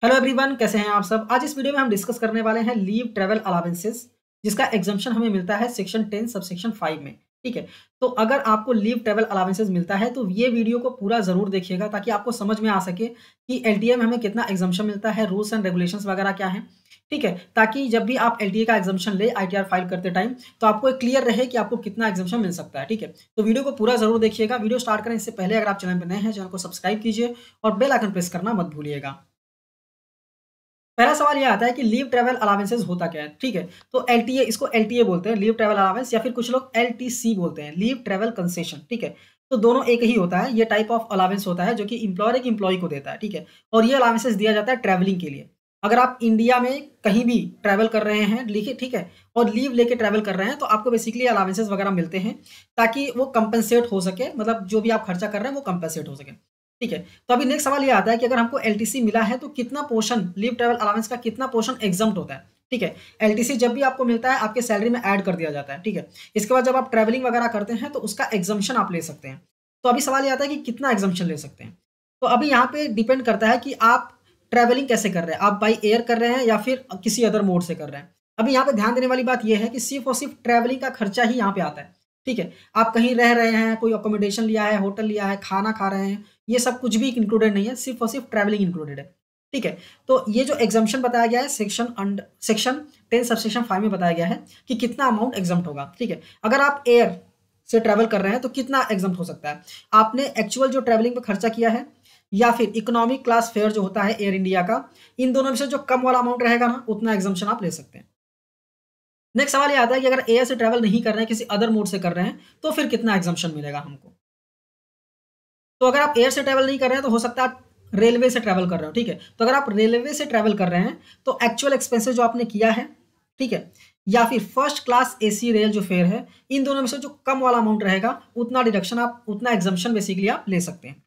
Hello everyone, कैसे हैं आप सब। आज इस वीडियो में हम डिस्कस करने वाले हैं लीव ट्रैवल अलाउंसेस, जिसका एग्जम्पशन हमें मिलता है सेक्शन 10 सबसेक्शन 5 में। ठीक है, तो अगर आपको लीव ट्रैवल अलाउंसेस मिलता है तो ये वीडियो को पूरा जरूर देखिएगा ताकि आपको समझ में आ सके कि एलटीए में हमें कितना एग्जम्पशन मिलता है, रूल्स एंड रेगुलेशंस वगैरह क्या है। ठीक है, ताकि जब भी आप एलटीए का एग्जम्पशन ले आईटीआर फाइल करते टाइम तो आपको एक क्लियर रहे कि आपको कितना एग्जम्पशन मिल सकता है। ठीक है, तो वीडियो को पूरा जरूर देखिएगा। वीडियो स्टार्ट करें इससे पहले अगर आप चैनल पर नए हैं, चैनल को सब्सक्राइब कीजिए और बेल आइकन प्रेस करना मत भूलिएगा। पहला सवाल ये आता है कि लीव ट्रैवल अलाउंसेस होता क्या है। ठीक है, तो एलटीए, इसको एलटीए बोलते हैं, लीव ट्रैवल अलाउंस, या फिर कुछ लोग एलटीसी बोलते हैं, लीव ट्रैवल कंसेशन। ठीक है, तो दोनों एक ही होता है। ये टाइप ऑफ अलाउंस होता है जो कि इंप्लॉयर एक इंप्लॉय को देता है। ठीक है, और ये अलाउंसेस दिया जाता है ट्रैवलिंग के लिए। अगर आप इंडिया में कहीं भी ट्रैवल कर रहे हैं लिखे, ठीक है, और लीव लेके ट्रैवल कर रहे हैं तो आपको बेसिकली अलाउंसेस वगैरह मिलते हैं ताकि वो कंपनसेट हो सके, मतलब जो भी आप खर्चा कर रहे हैं वो कंपनसेट हो सके। ठीक है, तो अभी नेक्स्ट सवाल ये आता है कि अगर हमको एलटीसी मिला है तो कितना पोर्शन लीव ट्रैवल अलाउंस का कितना पोर्शन एग्जम्प्ट होता है। ठीक है, एलटीसी जब भी आपको मिलता है आपके सैलरी में ऐड कर दिया जाता है। ठीक है, इसके बाद जब आप ट्रैवलिंग वगैरह करते हैं तो उसका एग्जम्पशन आप ले सकते हैं। तो अभी सवाल ये आता है कि कितना एग्जम्पशन ले सकते हैं। तो अभी यहाँ पे डिपेंड करता है कि आप ट्रैवलिंग कैसे कर रहे हैं, आप बाई एयर कर रहे हैं या फिर किसी अदर मोड से कर रहे हैं। अभी यहाँ पे ध्यान देने वाली बात यह है कि सिर्फ और सिर्फ ट्रैवलिंग का खर्चा ही यहाँ पे आता है। ठीक है, आप कहीं रह रहे हैं, कोई अकोमोडेशन लिया है, होटल लिया है, खाना खा रहे हैं, ये सब कुछ भी इंक्लूडेड नहीं है, सिर्फ और सिर्फ ट्रैवलिंग इंक्लूडेड है। ठीक है, तो ये जो एग्जम्पशन बताया गया है सेक्शन 10 सबसेक्शन 5 में बताया गया है कि कितना अमाउंट एग्जम्प्ट होगा। ठीक है, अगर आप एयर से ट्रैवल कर रहे हैं तो कितना एग्जम्प्ट हो सकता है, आपने एक्चुअल जो ट्रैवलिंग पे खर्चा किया है या फिर इकोनॉमिक क्लास फेयर जो होता है एयर इंडिया का, इन दोनों में से जो कम वाला अमाउंट रहेगा ना, उतना एग्जम्पशन आप ले सकते हैं। नेक्स्ट सवाल ये आता है कि अगर एयर से ट्रैवल नहीं कर रहे हैं, किसी अदर मोड से कर रहे हैं, तो फिर कितना एग्जम्पशन मिलेगा हमको। तो अगर आप एयर से ट्रैवल नहीं कर रहे हैं तो हो सकता है आप रेलवे से ट्रैवल कर रहे हो। ठीक है, तो अगर आप रेलवे से ट्रैवल कर रहे हैं तो एक्चुअल एक्सपेंसेस जो आपने किया है, ठीक है, या फिर फर्स्ट क्लास एसी रेल जो फेयर है, इन दोनों में से जो कम वाला अमाउंट रहेगा उतना डिडक्शन आप, उतना एग्जम्पशन बेसिकली आप ले सकते हैं।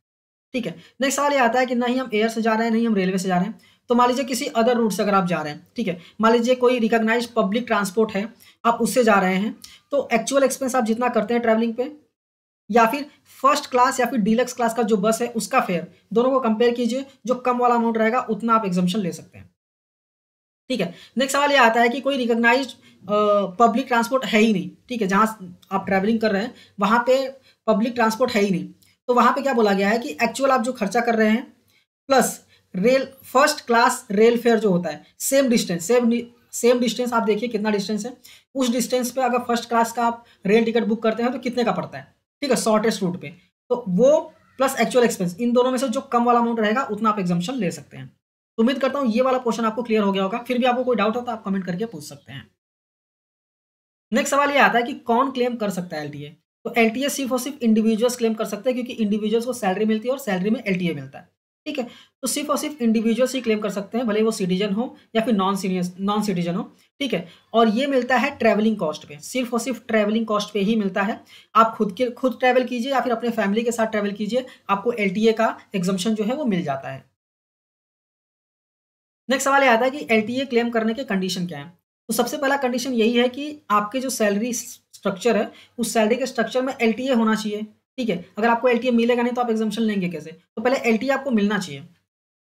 ठीक है, नेक्स्ट सवाल ये आता है कि नहीं हम एयर से जा रहे हैं, नहीं हम रेलवे से जा रहे हैं, तो मान लीजिए किसी अदर रूट से अगर आप जा रहे हैं, ठीक है, मान लीजिए कोई रिकॉग्नाइज पब्लिक ट्रांसपोर्ट है, आप उससे जा रहे हैं, तो एक्चुअल एक्सपेंस आप जितना करते हैं ट्रैवलिंग पे, या फिर फर्स्ट क्लास या फिर डीलक्स क्लास का जो बस है उसका फेयर, दोनों को कंपेयर कीजिए, जो कम वाला अमाउंट रहेगा उतना आप एग्जम्पशन ले सकते हैं। ठीक है, नेक्स्ट सवाल ये आता है कि कोई रिकॉग्नाइज्ड पब्लिक ट्रांसपोर्ट है ही नहीं। ठीक है, जहां आप ट्रैवलिंग कर रहे हैं वहां पे पब्लिक ट्रांसपोर्ट है ही नहीं, तो वहां पे क्या बोला गया है कि एक्चुअल आप जो खर्चा कर रहे हैं plus rail first class rail fair जो होता है, सेम डिस्टेंस आप देखिए कितना डिस्टेंस है, उस डिस्टेंस पे अगर फर्स्ट क्लास का आप रेल टिकट बुक करते हैं तो कितने का पड़ता है। ठीक है, शॉर्टेस्ट रूट पे, तो वो प्लस एक्चुअल एक्सपेंस, इन दोनों में से जो कम वाला अमाउंट रहेगा उतना आप एग्जम्पशन ले सकते हैं। तो उम्मीद करता हूँ ये वाला पोर्शन आपको क्लियर हो गया होगा। फिर भी आपको कोई डाउट हो तो आप कमेंट करके पूछ सकते हैं। नेक्स्ट सवाल ये आता है कि कौन क्लेम कर सकता है एलटीए। तो एलटीए सिर्फ और सिर्फ इंडिविजुअल्स क्लेम कर सकते हैं, क्योंकि इंडिविजुअल्स को सैलरी मिलती है और सैलरी में एलटीए मिलता है। ठीक है, तो सिर्फ और सिर्फ इंडिविजुअल्स ही क्लेम कर सकते हैं, भले वो सिटीजन हो या फिर नॉन सिटीजन हो। ठीक है, और ये मिलता है ट्रैवलिंग कॉस्ट पे, सिर्फ और सिर्फ ट्रैवलिंग कॉस्ट पे ही मिलता है। आप खुद ट्रैवल कीजिए या फिर अपने फैमिली के साथ ट्रैवल कीजिए, आपको एलटीए का एग्जम्पशन जो है वो मिल जाता है। नेक्स्ट सवाल ये आता है कि एलटीए क्लेम करने के कंडीशन क्या है। तो सबसे पहला कंडीशन यही है कि आपके जो सैलरी स्ट्रक्चर है, उस सैलरी के स्ट्रक्चर में एलटीए होना चाहिए। ठीक है, अगर आपको एलटीए मिलेगा नहीं तो आप एग्जाम्पशन लेंगे कैसे, तो पहले एलटीए आपको मिलना चाहिए।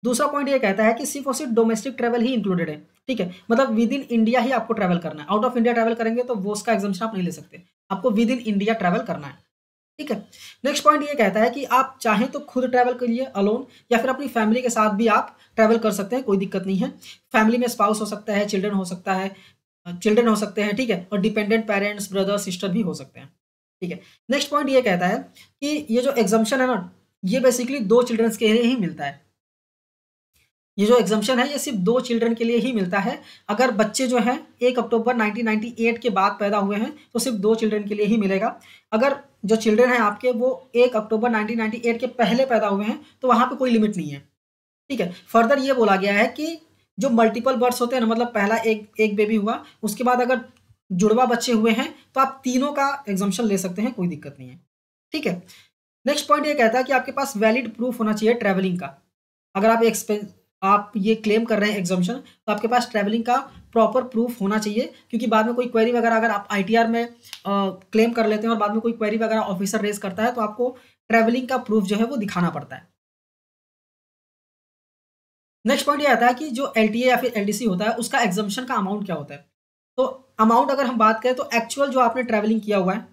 दूसरा पॉइंट ये कहता है कि सिर्फ और सिर्फ डोमेस्टिक ट्रैवल ही इंक्लूडेड है। ठीक है, मतलब विद इन इंडिया ही आपको ट्रैवल करना है, आउट ऑफ इंडिया ट्रैवल करेंगे तो वो उसका एग्जाम्पशन आप नहीं ले सकते, आपको विद इन इंडिया ट्रैवल करना है। ठीक है, नेक्स्ट पॉइंट ये कहता है कि आप चाहें तो खुद ट्रैवल करिए अलोन, या फिर अपनी फैमिली के साथ भी आप ट्रैवल कर सकते हैं, कोई दिक्कत नहीं है। फैमिली में स्पाउस हो सकता है, चिल्ड्रन हो सकता है, चिल्ड्रन हो सकते हैं। ठीक है, और डिपेंडेंट पेरेंट्स, ब्रदर सिस्टर भी हो सकते हैं। ठीक है, नेक्स्ट पॉइंट ये कहता है कि ये जो एग्जाम्पशन है ना, ये बेसिकली 2 चिल्ड्रंस के लिए ही मिलता है। ये जो एग्जाम्पशन है ये सिर्फ 2 चिल्ड्रन के लिए ही मिलता है। अगर बच्चे जो हैं 1 अक्टूबर 1998 के बाद पैदा हुए हैं तो सिर्फ 2 चिल्ड्रन के लिए ही मिलेगा। अगर जो चिल्ड्रन हैं आपके वो 1 अक्टूबर 1998 के पहले पैदा हुए हैं तो वहाँ पे कोई लिमिट नहीं है। ठीक है, फर्दर ये बोला गया है कि जो मल्टीपल बर्थ्स होते हैं ना, मतलब पहला एक बेबी हुआ, उसके बाद अगर जुड़वा बच्चे हुए हैं तो आप तीनों का एग्जाम्पशन ले सकते हैं, कोई दिक्कत नहीं है। ठीक है, नेक्स्ट पॉइंट ये कहता है कि आपके पास वैलिड प्रूफ होना चाहिए ट्रैवलिंग का। अगर आप ये क्लेम कर रहे हैं एग्जाम्पशन, तो आपके पास ट्रैवलिंग का प्रॉपर प्रूफ होना चाहिए, क्योंकि बाद में कोई क्वेरी वगैरह अगर आप आईटीआर में क्लेम कर लेते हैं और बाद में कोई क्वेरी वगैरह ऑफिसर रेज करता है तो आपको ट्रैवलिंग का प्रूफ जो है वो दिखाना पड़ता है। नेक्स्ट पॉइंट ये आता है कि जो एलटीए या फिर एलडीसी होता है उसका एग्जम्पशन का अमाउंट क्या होता है। तो अमाउंट अगर हम बात करें तो एक्चुअल जो आपने ट्रैवलिंग किया हुआ है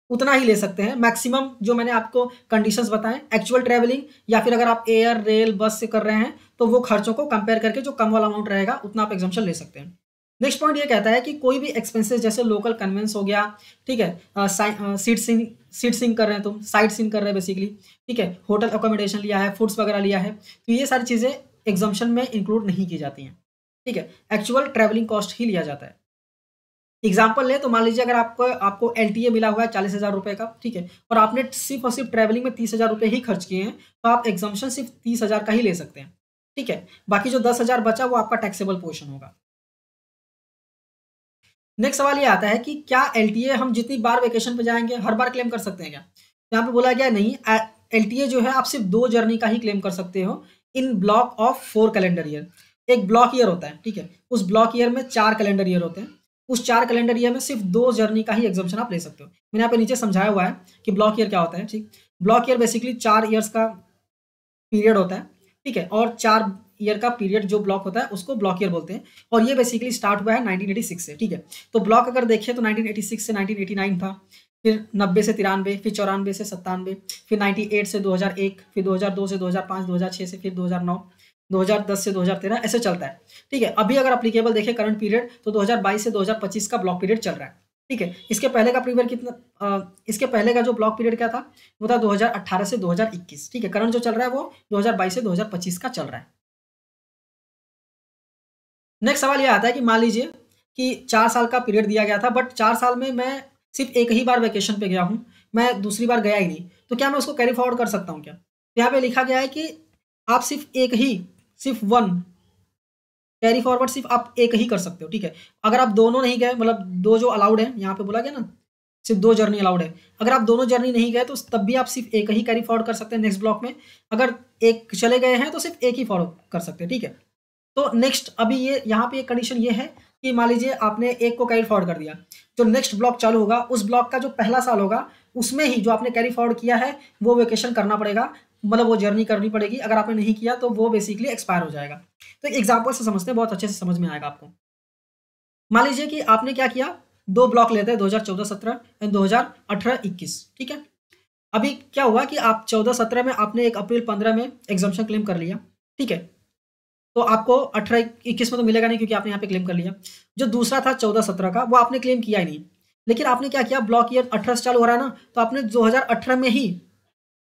उतना ही ले सकते हैं। मैक्सिमम जो मैंने आपको कंडीशंस बताएं, एक्चुअल ट्रैवलिंग या फिर अगर आप एयर रेल बस से कर रहे हैं तो वो खर्चों को कंपेयर करके जो कम वाला अमाउंट रहेगा उतना आप एग्जाम्पशन ले सकते हैं। नेक्स्ट पॉइंट ये कहता है कि कोई भी एक्सपेंसेस जैसे लोकल कन्वेंस हो गया, ठीक है, सीट सिंग कर रहे हैं, तुम साइट सीन कर रहे हैं बेसिकली, ठीक है, होटल अकोमोडेशन लिया है, फूड्स वगैरह लिया है, तो ये सारी चीज़ें एग्जाम्पशन में इंक्लूड नहीं की जाती हैं, ठीक है, एक्चुअल ट्रैवलिंग कॉस्ट ही लिया जाता है। एग्जाम्पल ले तो मान लीजिए अगर आपको आपको एलटीए मिला हुआ है 40,000 रुपये का, ठीक है, और आपने सिर्फ और सिर्फ ट्रैवलिंग में 30,000 रुपये ही खर्च किए हैं, तो आप एग्जाम्पशन सिर्फ 30,000 का ही ले सकते हैं, ठीक है। बाकी जो 10,000 बचा वो आपका टैक्सेबल पोर्शन होगा। नेक्स्ट सवाल ये आता है कि क्या एलटीए हम जितनी बार वेकेशन पे जाएंगे हर बार क्लेम कर सकते हैं क्या। यहाँ पे बोला गया नहीं, एलटीए जो है आप सिर्फ 2 जर्नी का ही क्लेम कर सकते हो इन ब्लॉक ऑफ 4 कैलेंडर ईयर। एक ब्लॉक ईयर होता है, ठीक है, उस ब्लॉक ईयर में 4 कैलेंडर ईयर होते हैं, उस 4 कैलेंडर ईयर में सिर्फ 2 जर्नी का ही एग्जाम्पशन आप ले सकते हो। मैंने यहाँ पे नीचे समझाया हुआ है कि ब्लॉक ईयर क्या होता है, ठीक। ब्लॉक ईयर बेसिकली 4 ईयर्स का पीरियड होता है, ठीक है, और 4 ईयर का पीरियड जो ब्लॉक होता है उसको ब्लॉक ईयर बोलते हैं, और ये बेसिकली स्टार्ट हुआ है 1986 से, ठीक है। तो ब्लॉक अगर देखें तो 1986 से 1989 था, फिर 90 से 93, फिर 94 से 97, फिर 98 से 2001, फिर 2002 से 2005, 2006 से फिर 2009, 2010 से 2013, ऐसे चलता है, ठीक है। अभी अगर अप्लीकेबल देखें करंट पीरियड तो 2022 से 2025 का ब्लॉक पीरियड चल रहा है, ठीक है। इसके पहले का पीरियड इसके पहले का जो ब्लॉक पीरियड क्या था वो था 2018 से 2021, ठीक है। करंट जो चल रहा है वो 2022 से 2025 का चल रहा है। नेक्स्ट सवाल ये आता है कि मान लीजिए कि 4 साल का पीरियड दिया गया था, बट 4 साल में मैं सिर्फ एक ही बार वेकेशन पे गया हूँ, मैं दूसरी बार गया ही नहीं, तो क्या मैं उसको कैरी फॉरवर्ड कर सकता हूँ क्या। तो यहाँ पे लिखा गया है कि आप सिर्फ एक ही, सिर्फ वन कैरी फॉरवर्ड सिर्फ आप एक ही कर सकते हो, ठीक है। अगर आप दोनों नहीं गए, मतलब 2 जो अलाउड है, यहाँ पे बोला गया ना सिर्फ 2 जर्नी अलाउड है, अगर आप दोनों जर्नी नहीं गए तो तब भी आप सिर्फ एक ही कैरी फॉरवर्ड कर सकते हैं नेक्स्ट ब्लॉक में। अगर एक चले गए हैं तो सिर्फ एक ही फॉरवर्ड कर सकते हैं, ठीक है। तो नेक्स्ट अभी ये यहाँ पे एक कंडीशन ये है कि मान लीजिए आपने एक को कैरी फॉरवर्ड कर दिया, जो नेक्स्ट ब्लॉक चालू होगा उस ब्लॉक का जो पहला साल होगा उसमें ही जो आपने कैरी फॉरवर्ड किया है वो वेकेशन करना पड़ेगा, मतलब वो जर्नी करनी पड़ेगी। अगर आपने नहीं किया तो वो बेसिकली एक्सपायर हो जाएगा। तो एक एग्जाम्पल से समझते हैं, बहुत अच्छे से समझ में आएगा आपको। मान लीजिए कि आपने क्या किया, 2 ब्लॉक लेते हैं 2014-17 एंड 2018-21, ठीक है। अभी क्या हुआ कि आप 14-17 में आपने 1 अप्रैल 15 में एग्जाम्पशन क्लेम कर लिया, ठीक है। तो आपको 18-21 में तो मिलेगा नहीं क्योंकि आपने यहाँ पे क्लेम कर लिया। जो दूसरा था 14-17 का वो आपने क्लेम किया ही नहीं, लेकिन आपने क्या किया, ब्लॉक ईयर 18 से चालू हो रहा है ना, तो आपने 2018 में ही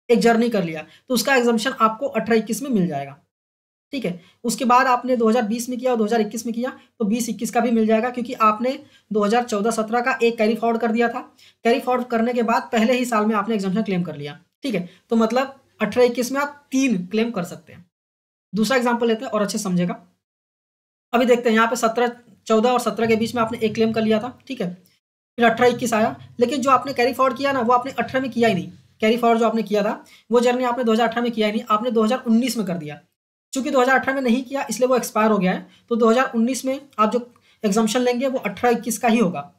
एक जर्नी कर लिया, तो उसका एग्जाम्पशन आपको 18-21 में मिल जाएगा, ठीक है। उसके बाद आपने 2020 में किया और 2021 में किया तो 20-21 का भी मिल जाएगा, क्योंकि आपने 2014-17 का एक कैरी फॉरवर्ड कर दिया था। कैरी फॉरवर्ड करने के बाद पहले ही साल में आपने एग्जाम्पशन क्लेम कर लिया, ठीक है। तो मतलब 18-21 में आप 3 क्लेम कर सकते हैं। दूसरा एग्जाम्पल लेते हैं और अच्छे समझेगा। अभी देखते हैं यहाँ पे 14 और 17 के बीच में आपने एक क्लेम कर लिया था, ठीक है। फिर 18-21 आया, लेकिन जो आपने कैरी फॉरवर्ड किया ना वो आपने 18 में किया ही नहीं। कैरी फॉरवर्ड जो आपने किया था वो जर्नी आपने 2018 में किया ही नहीं, आपने 2019 में कर दिया। चूंकि 2018 में नहीं किया इसलिए वो एक्सपायर हो गया है, तो 2019 में आप जो एग्जाम्पशन लेंगे वो 18-21 का ही होगा।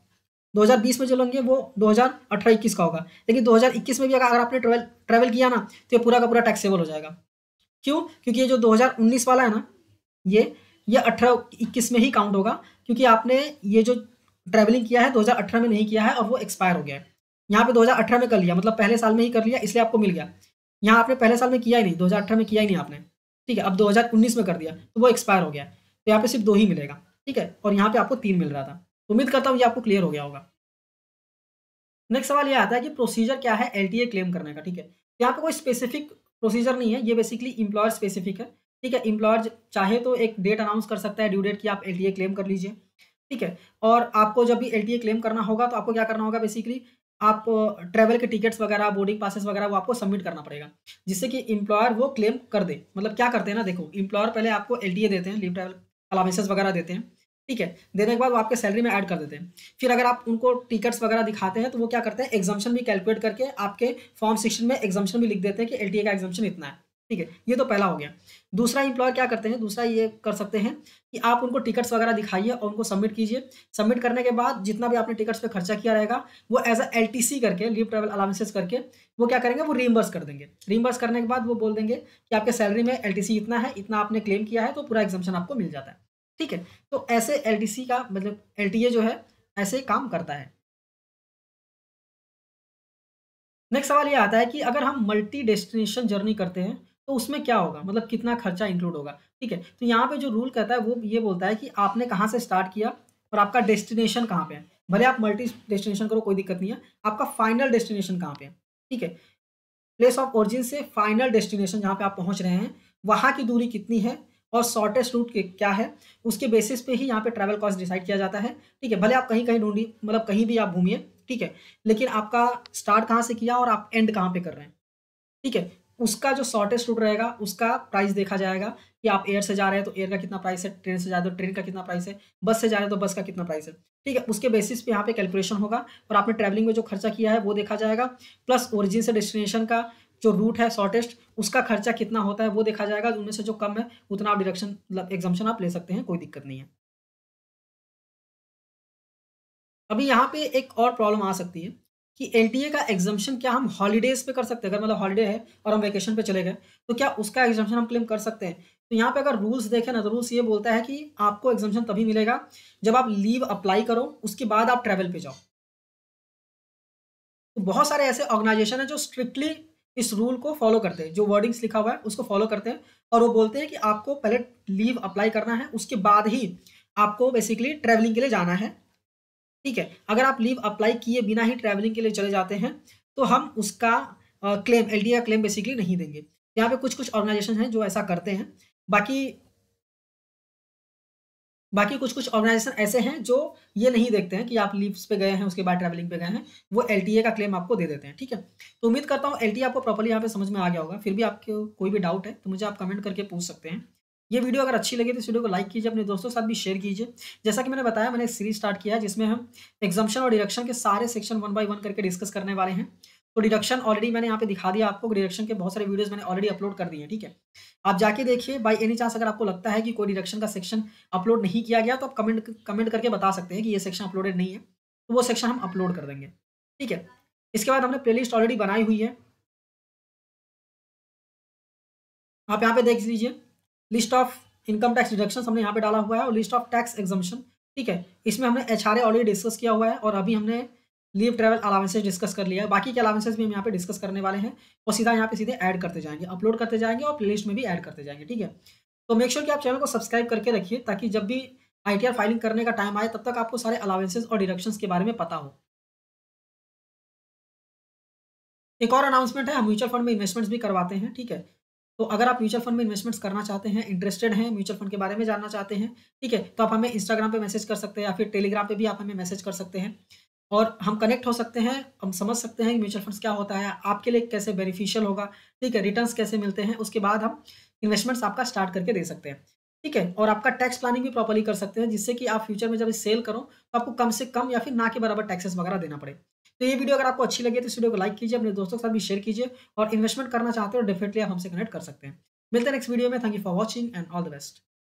2020 में जो लेंगे वो 2018-21 का होगा, लेकिन 2021 में भी अगर आपने ट्रैवल किया ना तो ये पूरा का पूरा टैक्सेबल हो जाएगा। क्यों? क्योंकि ये जो 2019 वाला है ना, ये 18-21 में ही काउंट होगा, क्योंकि आपने ये जो ट्रैवलिंग किया है 2018 में नहीं किया है और वो एक्सपायर हो गया है। यहाँ पे 2018 में कर लिया, मतलब पहले साल में ही कर लिया, इसलिए आपको मिल गया। यहाँ आपने पहले साल में किया ही नहीं, 2018 में किया ही नहीं आपने, ठीक है। अब 2019 में कर दिया तो वो एक्सपायर हो गया, तो यहाँ पे सिर्फ 2 ही मिलेगा, ठीक है, और यहाँ पे आपको 3 मिल रहा था। उम्मीद करता हूँ ये आपको क्लियर हो गया होगा। नेक्स्ट सवाल ये आता है कि प्रोसीजर क्या है एलटीए क्लेम करने का, ठीक है। यहाँ पे कोई स्पेसिफिक प्रोसीजर नहीं है, ये बेसिकली एम्प्लॉयर स्पेसिफिक है, ठीक है। एम्प्लॉयर चाहे तो एक डेट अनाउंस कर सकता है, ड्यू डेट की आप एलटीए क्लेम कर लीजिए, ठीक है। और आपको जब भी एलटीए क्लेम करना होगा तो आपको क्या करना होगा, बेसिकली आप ट्रैवल के टिकट्स वगैरह, बोर्डिंग पासेस वगैरह वो आपको सबमिट करना पड़ेगा, जिससे कि एम्प्लॉयर वो क्लेम कर दे। मतलब क्या करते हैं ना, देखो एम्प्लॉयर पहले आपको एलटीए देते हैं, लीव ट्रैवल अलाउंसेस वगैरह देते हैं, ठीक है। देने के बाद वो आपके सैलरी में ऐड कर देते हैं। फिर अगर आप उनको टिकट्स वगैरह दिखाते हैं तो वो क्या करते हैं, एग्जाम्पशन भी कैलकुलेट करके आपके फॉर्म 16 में एग्जाम्पशन भी लिख देते हैं कि एलटीए का एग्जाम्पशन इतना है, ठीक है, ये तो पहला हो गया। दूसरा एम्प्लॉयर क्या करते हैं, दूसरा ये कर सकते हैं कि आप उनको टिकट्स वगैरह दिखाइए और उनको सबमिट कीजिए। सबमिट करने के बाद जितना भी आपने टिकट्स पे खर्चा किया रहेगा, वो एज़ अ एलटीसी करके, लीव ट्रैवल अलाउंसेस करके, वो क्या करेंगे, वो रीइंबर्स कर देंगे। रीइंबर्स करने के बाद वो बोल देंगे कि आपके सैलरी में एलटीसी इतना है, इतना आपने क्लेम किया है, तो पूरा एग्जम्पशन आपको मिल जाता है। ठीक है, तो ऐसे एलटीसी का मतलब एलटीए जो है, ऐसे काम करता है। नेक्स्ट सवाल ये आता है कि अगर हम मल्टी डेस्टिनेशन जर्नी करते हैं, तो उसमें क्या होगा? मतलब कितना खर्चा इंक्लूड होगा? ठीक है, तो यहाँ पे जो रूल कहता है वो ये बोलता है कि आपने कहाँ से स्टार्ट किया और आपका डेस्टिनेशन कहाँ पे है। भले आप मल्टी डेस्टिनेशन करो, कोई दिक्कत नहीं है, आपका फाइनल डेस्टिनेशन कहाँ पे है, ठीक है? प्लेस ऑफ ओरिजिन से फाइनल डेस्टिनेशन जहाँ पे आप पहुँच रहे हैं, वहाँ की दूरी कितनी है और शॉर्टेस्ट रूट के क्या है, उसके बेसिस पे ही यहाँ पे ट्रैवल कॉस्ट डिसाइड किया जाता है, ठीक है? भले आप कहीं-कहीं ढूँढिए, मतलब कहीं भी आप घूमिए, ठीक है? लेकिन आपका स्टार्ट कहाँ से किया और आप एंड कहाँ पे कर रहे हैं, ठीक है? उसका जो शॉर्टेस्ट रूट रहेगा, उसका प्राइस देखा जाएगा कि आप एयर से जा रहे हैं, तो एयर का कितना प्राइस है, ट्रेन से जा रहे हो, ट्रेन का कितना प्राइस है, बस से जा रहे हैं, तो बस का कितना प्राइस है, ठीक है? उसके बेसिस पे यहाँ पे कैलकुलेशन होगा और आपने ट्रैवलिंग में जो खर्चा किया है, वो देखा जाएगा, प्लस ओरिजिन से डेस्टिनेशन का जो रूट है शॉर्टेस्ट, उसका खर्चा कितना होता है, वो देखा जाएगा। उनमें से जो कम है, उतना आप डिडक्शन मतलब एग्जम्पशन आप ले सकते हैं, कोई दिक्कत नहीं है। अभी यहाँ पे एक और प्रॉब्लम आ सकती है कि एलटीए का एग्जम्पशन क्या हम हॉलिडेज़ पे कर सकते हैं? अगर मतलब हॉलिडे है और हम वेकेशन पे चले गए, तो क्या उसका एग्जम्पशन हम क्लेम कर सकते हैं? तो यहाँ पे अगर रूल्स देखें ना, तो रूल्स ये बोलता है कि आपको एग्जम्पशन तभी मिलेगा जब आप लीव अप्लाई करो, उसके बाद आप ट्रैवल पे जाओ। तो बहुत सारे ऐसे ऑर्गेनाइजेशन हैं जो स्ट्रिक्टली इस रूल को फॉलो करते हैं, जो वर्डिंग्स लिखा हुआ है उसको फॉलो करते हैं और वो बोलते हैं कि आपको पहले लीव अप्लाई करना है, उसके बाद ही आपको बेसिकली ट्रैवलिंग के लिए जाना है। ठीक है, अगर आप लीव अप्लाई किए बिना ही ट्रैवलिंग के लिए चले जाते हैं, तो हम उसका क्लेम, एलटीए का क्लेम बेसिकली नहीं देंगे। यहाँ पे कुछ-कुछ ऑर्गेनाइजेशन हैं जो ऐसा करते हैं। बाकी बाकी कुछ-कुछ ऑर्गेनाइजेशन ऐसे हैं जो ये नहीं देखते हैं कि आप लीव्स पे गए हैं, उसके बाद ट्रैवलिंग पे गए हैं, वो एलटीए का क्लेम आपको दे देते हैं, ठीक है? तो उम्मीद करता हूँ एलटीए आपको प्रॉपर्ली यहाँ पे समझ में आ गया होगा। फिर भी आपको कोई भी डाउट है, तो मुझे आप कमेंट करके पूछ सकते हैं। ये वीडियो अगर अच्छी लगी तो इस वीडियो को लाइक कीजिए, अपने दोस्तों के साथ भी शेयर कीजिए। जैसा कि मैंने बताया, मैंने एक सीरीज़ स्टार्ट किया है जिसमें हम एग्जम्पशन और डिडक्शन के सारे सेक्शन वन बाय वन करके डिस्कस करने वाले हैं। तो डिडक्शन ऑलरेडी मैंने यहाँ पे दिखा दिया आपको, डिडक्शन के बहुत सारे वीडियोज़ मैंने ऑलरेडी अपलोड कर दिए हैं, ठीक है? आप जाके देखिए, बाय एनी चांस अगर आपको लगता है कि कोई डिडक्शन का सेक्शन अपलोड नहीं किया गया, तो आप कमेंट कमेंट करके बता सकते हैं कि ये सेक्शन अपलोडेड नहीं है, तो वो सेक्शन हम अपलोड कर देंगे, ठीक है? इसके बाद हमने प्लेलिस्ट ऑलरेडी बनाई हुई है, आप यहाँ पे देख लीजिए। List of income tax deductions हमने यहाँ पे डाला हुआ है और लिस्ट ऑफ टैक्स एग्जम्पशन, ठीक है? इसमें हमने एचआरए ऑलरेडी डिस्कस किया हुआ है और अभी हमने लीव ट्रैवल अलाउंसेस डिस्कस कर लिया है। बाकी के अलाउंसेस भी हम यहाँ पे डिस्कस करने वाले हैं और सीधा यहाँ पे सीधे ऐड करते जाएँगे, अपलोड करते जाएँगे और प्लेलिस्ट में भी ऐड करते जाएँगे, ठीक है? तो मेक श्योर कि आप चैनल को सब्सक्राइब करके रखिए, ताकि जब भी आईटीआर फाइलिंग करने का टाइम आए, तब तक आपको सारे अलाउंसेस और डिडक्शंस के बारे में पता हो। एक और अनाउंसमेंट है, हम म्यूचुअल फंड में इन्वेस्टमेंट्स भी करवाते हैं, ठीक है? तो अगर आप म्यूचुअल फंड में इन्वेस्टमेंट्स करना चाहते हैं, इंटरेस्टेड हैं, म्यूचुअल फंड के बारे में जानना चाहते हैं, ठीक है? तो आप हमें इंस्टाग्राम पे मैसेज कर सकते हैं या फिर टेलीग्राम पे भी आप हमें मैसेज कर सकते हैं और हम कनेक्ट हो सकते हैं, हम समझ सकते हैं कि म्यूचुअल फंड्स क्या होता है, आपके लिए कैसे बेनिफिशियल होगा, ठीक है? रिटर्न्स कैसे मिलते हैं, उसके बाद हम इन्वेस्टमेंट्स आपका स्टार्ट करके दे सकते हैं, ठीक है? और आपका टैक्स प्लानिंग भी प्रॉपर्ली कर सकते हैं, जिससे कि आप फ्यूचर में जब सेल करो, तो आपको कम से कम या फिर ना के बराबर टैक्सेस वगैरह देना पड़े। तो ये वीडियो अगर आपको अच्छी लगी है, तो इस वीडियो को लाइक कीजिए, अपने दोस्तों के साथ भी शेयर कीजिए और इन्वेस्टमेंट करना चाहते हो, डेफिनिटली आप हमसे कनेक्ट कर सकते हैं। मिलते हैं नेक्स्ट वीडियो में। Thank you for watching and all the best.